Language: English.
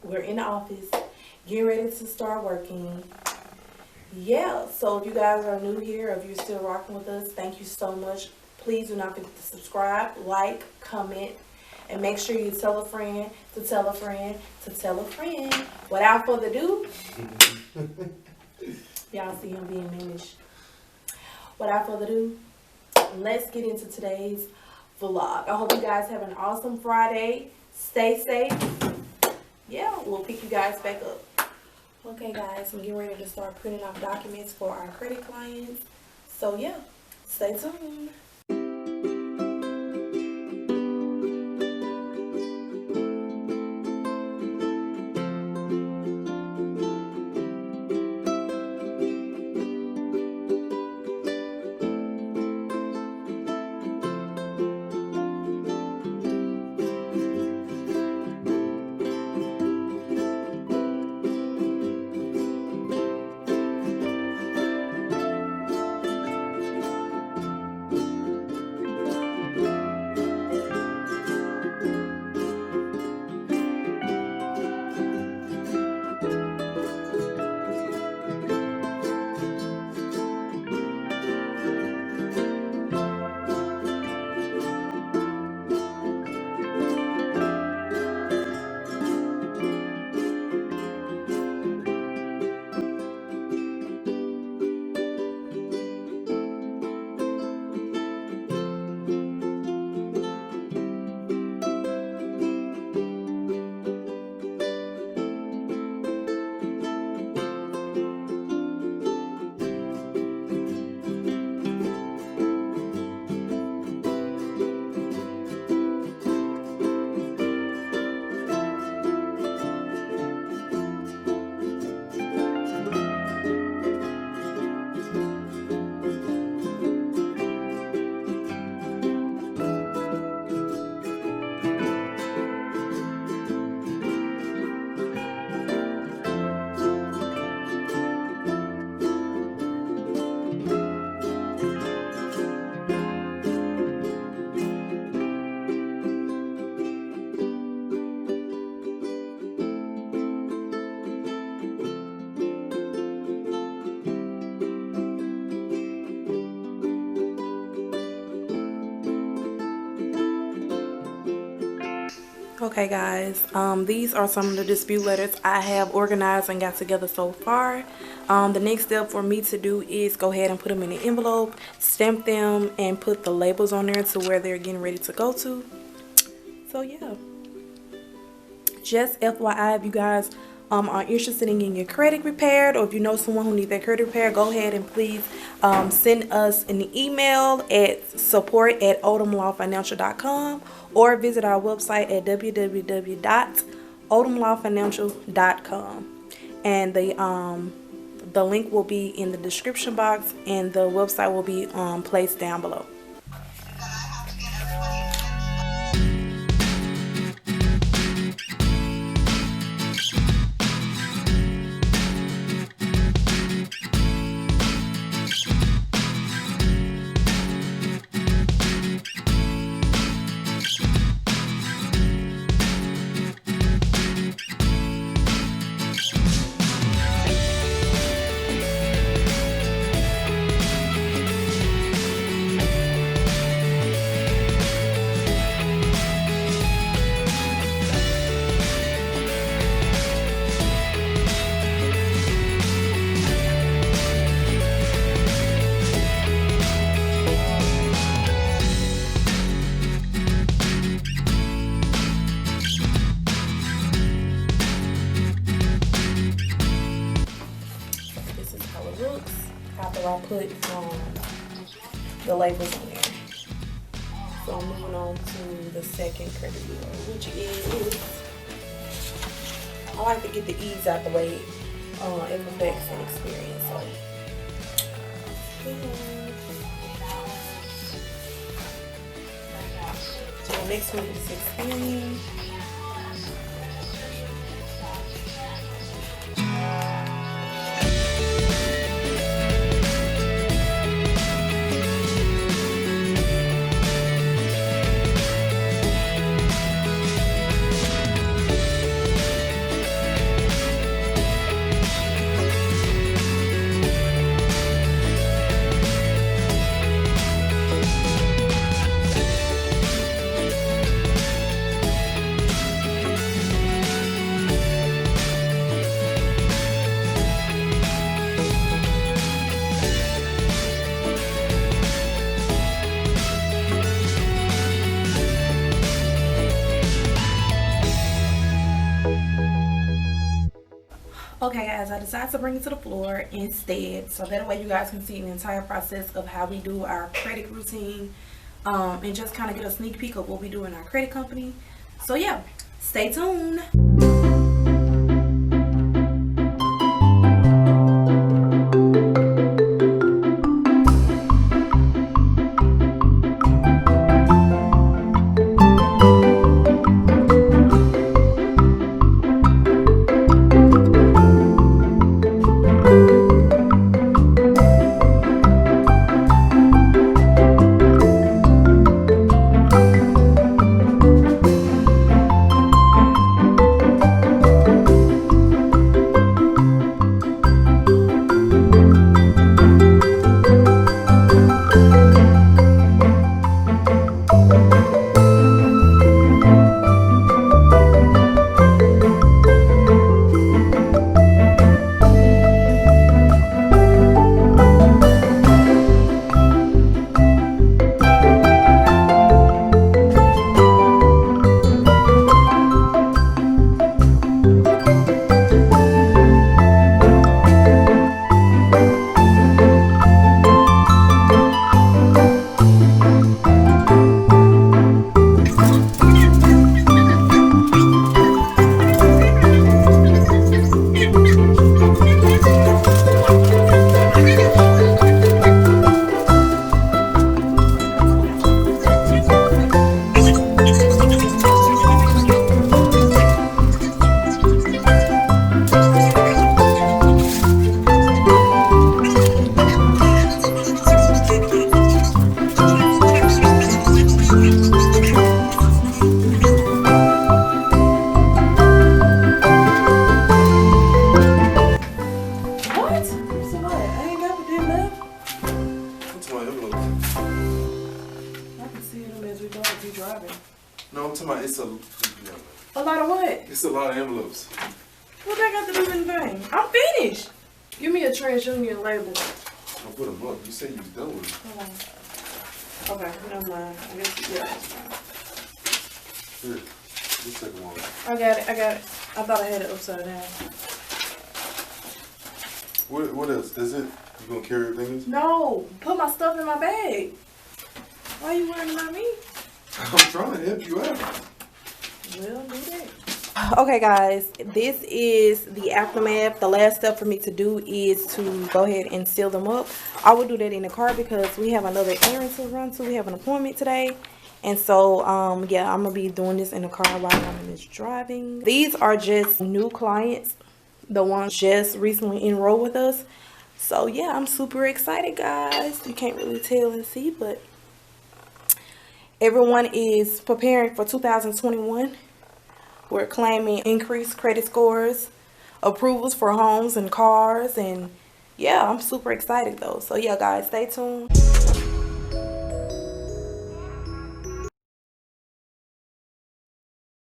We're in the office, getting ready to start working. Yeah, so if you guys are new here, if you're still rocking with us, thank you so much. Please do not forget to subscribe, like, comment, and make sure you tell a friend to tell a friend to tell a friend. Without further ado, y'all see him being managed. Without further ado, let's get into today's vlog. I hope you guys have an awesome Friday. Stay safe. Yeah, we'll pick you guys back up. Okay guys, I'm getting ready to start printing off documents for our credit clients. So yeah, stay tuned. Okay guys, these are some of the dispute letters I have organized and got together so far. The next step for me to do is go ahead and put them in an envelope, stamp them, and put the labels on there to where they're getting ready to go to. So yeah, just FYI, if you guys are interested in getting your credit repaired, or if you know someone who needs their credit repaired, go ahead and please send us an email at support@oldhamlawfinancial.com or visit our website at www.oldhamlawfinancial.com, and the link will be in the description box, and the website will be placed down below. After I put the labels on there. So I'm moving on to the second credit bureau, which is, I like to get the ease out the way. It affects an experience. So the next one is experience. Okay guys, I decided to bring it to the floor instead, so that way you guys can see the entire process of how we do our credit routine, and just kind of get a sneak peek of what we do in our credit company. So yeah, stay tuned. No, I'm talking about it's a lot of what? It's a lot of envelopes. What that got to do with anything? I'm finished. Give me a TransUnion label. I'll put them up. You said you was done with them. Okay, never mind. I guess, yeah. Here, this second one. I got it. I thought I had it upside down. What else? Is it? You gonna carry everything? No, put my stuff in my bag. Why you worrying about me? I'm trying to help you out. Well, do that. Okay guys, this is the aftermath. The last step for me to do is to go ahead and seal them up. I will do that in the car because we have another errand to run to. We have an appointment today. And so, yeah, I'm going to be doing this in the car while I'm just driving. These are just new clients. The ones just recently enrolled with us. So, yeah, I'm super excited, guys. You can't really tell and see, but everyone is preparing for 2021. We're claiming increased credit scores, approvals for homes and cars, and yeah, I'm super excited though. So yeah, guys, stay tuned.